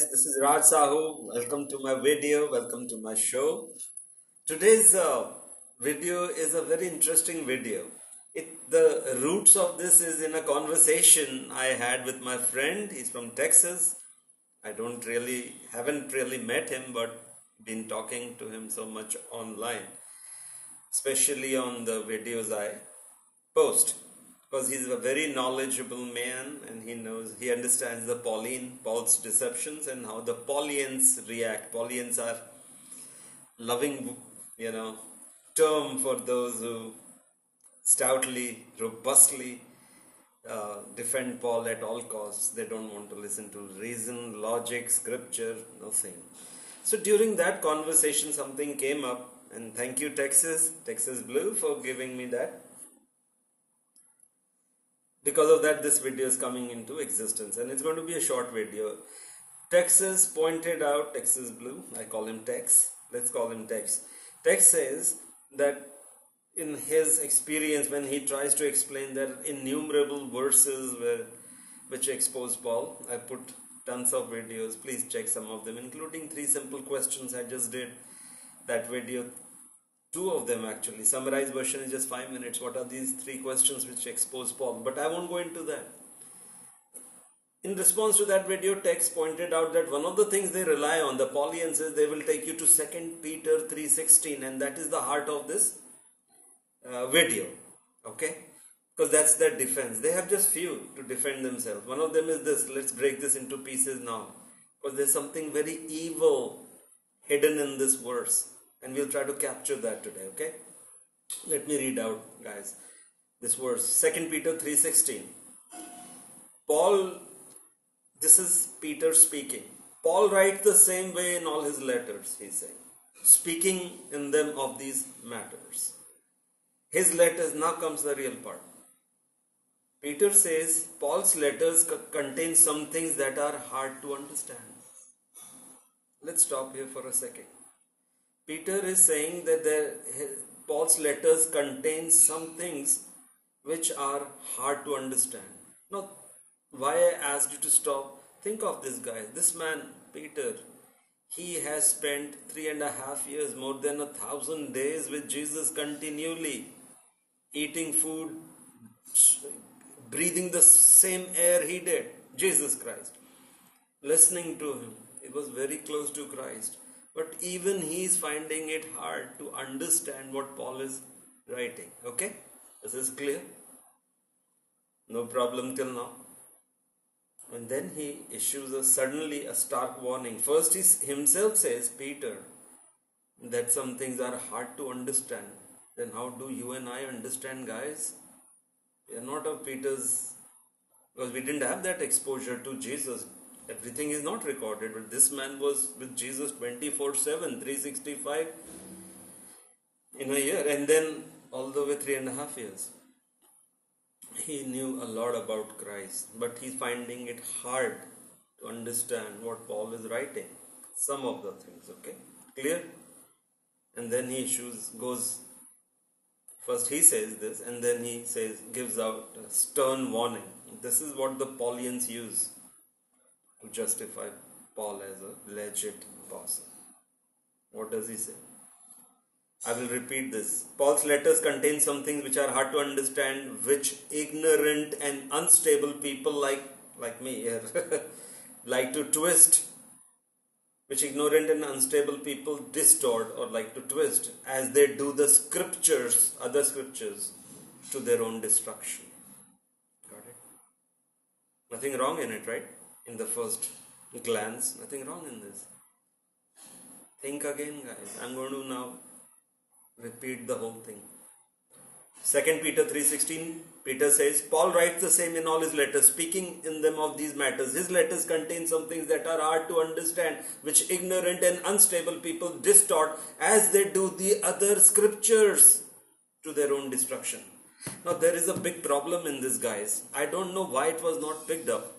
guys, this is Raj Sahu. Welcome to my video, welcome to my show. Today's video is a very interesting video. The roots of this is in a conversation I had with my friend. He's from Texas. I haven't really met him, but been talking to him so much online, especially on the videos I post, because he's a very knowledgeable man and he understands Paul's deceptions and how the Paulians react. Paulians are loving, term for those who stoutly, robustly defend Paul at all costs. They don't want to listen to reason, logic, scripture, nothing. So during that conversation, something came up, and thank you, Texas Blue, for giving me that. Because of that, this video is coming into existence, and it's going to be a short video. Texas pointed out, Texas Blue, I call him Tex, let's call him Tex. Tex says that in his experience, when he tries to explain that innumerable verses which expose Paul, I put tons of videos, please check some of them, including 3 simple questions. I just did that video, 2 of them actually. Summarized version is just 5 minutes. What are these 3 questions which expose Paul? But I won't go into that. In response to that video, Tex pointed out that one of the things they rely on, the Paulians, is they will take you to 2 Peter 3:16, and that is the heart of this video. Okay? Because that's their defense. They have just few to defend themselves. One of them is this. Let's break this into pieces now, because there's something very evil hidden in this verse, and we'll try to capture that today. Okay, let me read out, guys, this verse, 2 Peter 3:16. Paul, this is Peter speaking. Paul writes the same way in all his letters, he's saying, speaking in them of these matters. His letters, now comes the real part. Peter says Paul's letters contain some things that are hard to understand. Let's stop here for a second. Peter is saying that Paul's letters contain some things which are hard to understand. Now, why I asked you to stop, think of this guy, this man, Peter. He has spent 3.5 years, more than 1,000 days with Jesus continually, eating food, breathing the same air he did, Jesus Christ, listening to him. He was very close to Christ. But even he is finding it hard to understand what Paul is writing. Okay? This is clear? No problem till now. And then he issues suddenly a stark warning. First he himself says, Peter, that some things are hard to understand. Then how do you and I understand, guys? We are not of Peter's, because we didn't have that exposure to Jesus. Everything is not recorded, but this man was with Jesus 24/7, 365 in a year, and then all the way 3.5 years. He knew a lot about Christ, but he's finding it hard to understand what Paul is writing. Some of the things, okay? Clear? And then he first he says this, and then he gives out a stern warning. This is what the Paulians use to justify Paul as a legit apostle. What does he say? I will repeat this. Paul's letters contain some things which are hard to understand, which ignorant and unstable people like me here like to twist, which ignorant and unstable people distort or like to twist, as they do the scriptures, other scriptures, to their own destruction. Got it? Nothing wrong in it, right? In the first glance, nothing wrong in this. Think again, guys. I'm going to now repeat the whole thing. 2 Peter 3:16, Peter says, Paul writes the same in all his letters, speaking in them of these matters. His letters contain some things that are hard to understand, which ignorant and unstable people distort, as they do the other scriptures, to their own destruction. Now there is a big problem in this, guys. I don't know why it was not picked up.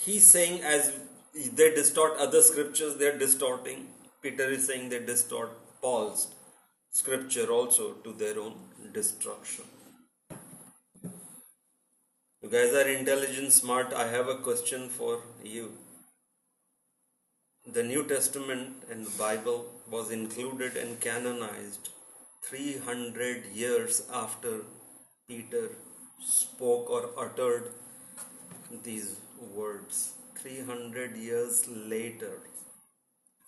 He's saying as they distort other scriptures, they're distorting. Peter is saying they distort Paul's scripture also to their own destruction. You guys are intelligent, smart. I have a question for you. The New Testament and the Bible was included and canonized 300 years after Peter spoke or uttered these words. 300 years later,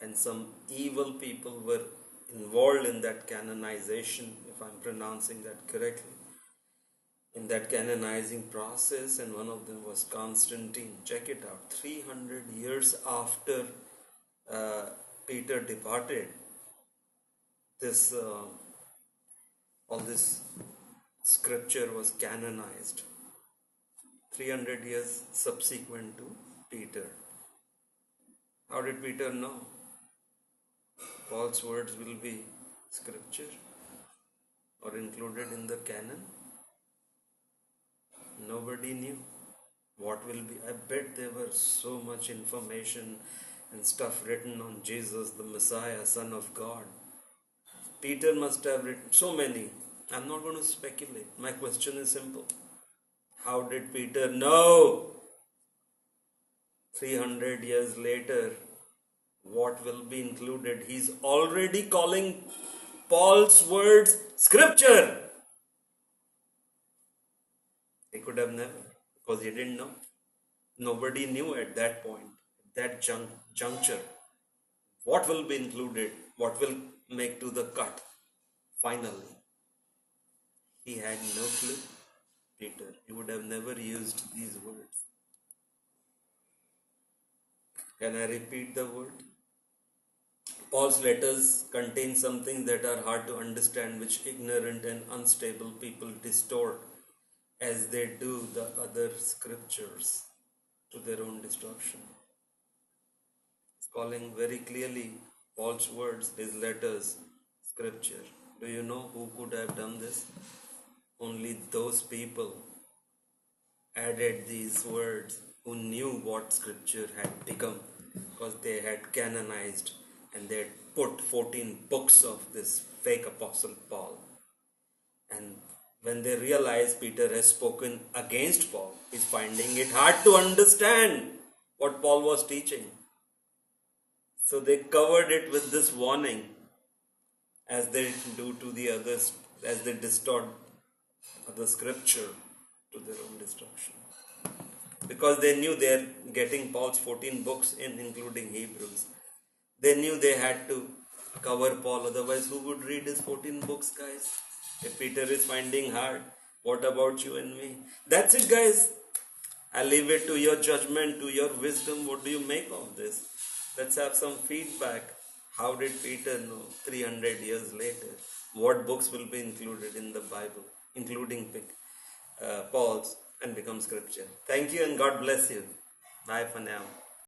and some evil people were involved in that canonization, if I'm pronouncing that correctly, in that canonizing process, and one of them was Constantine. Check it out, 300 years after Peter departed, this all this scripture was canonized 300 years subsequent to Peter. How did Peter know Paul's words will be scripture or included in the canon? Nobody knew what will be. I bet there were so much information and stuff written on Jesus, the Messiah, Son of God. Peter must have written so many. I'm not going to speculate. My question is simple. How did Peter know 300 years later what will be included? He's already calling Paul's words scripture. He could have never, because he didn't know. Nobody knew at that point, that juncture, what will be included, what will make to the cut finally. He had no clue, Peter. He would have never used these words. Can I repeat the word? Paul's letters contain something that are hard to understand, which ignorant and unstable people distort as they do the other scriptures to their own destruction. He's calling very clearly Paul's words, his letters, scripture. Do you know who could have done this? Only those people added these words who knew what scripture had become, because they had canonized and they had put 14 books of this fake apostle Paul. And when they realize Peter has spoken against Paul, he's finding it hard to understand what Paul was teaching. So they covered it with this warning, as they do to the others, as they distort the scripture to their own destruction. Because they knew they are getting Paul's 14 books in, including Hebrews. They knew they had to cover Paul, otherwise who would read his 14 books, guys? If Peter is finding hard, what about you and me? That's it, guys. I leave it to your judgment, to your wisdom. What do you make of this? Let's have some feedback. How did Peter know 300 years later what books will be included in the Bible, including Paul's, and become scripture? Thank you and God bless you. Bye for now.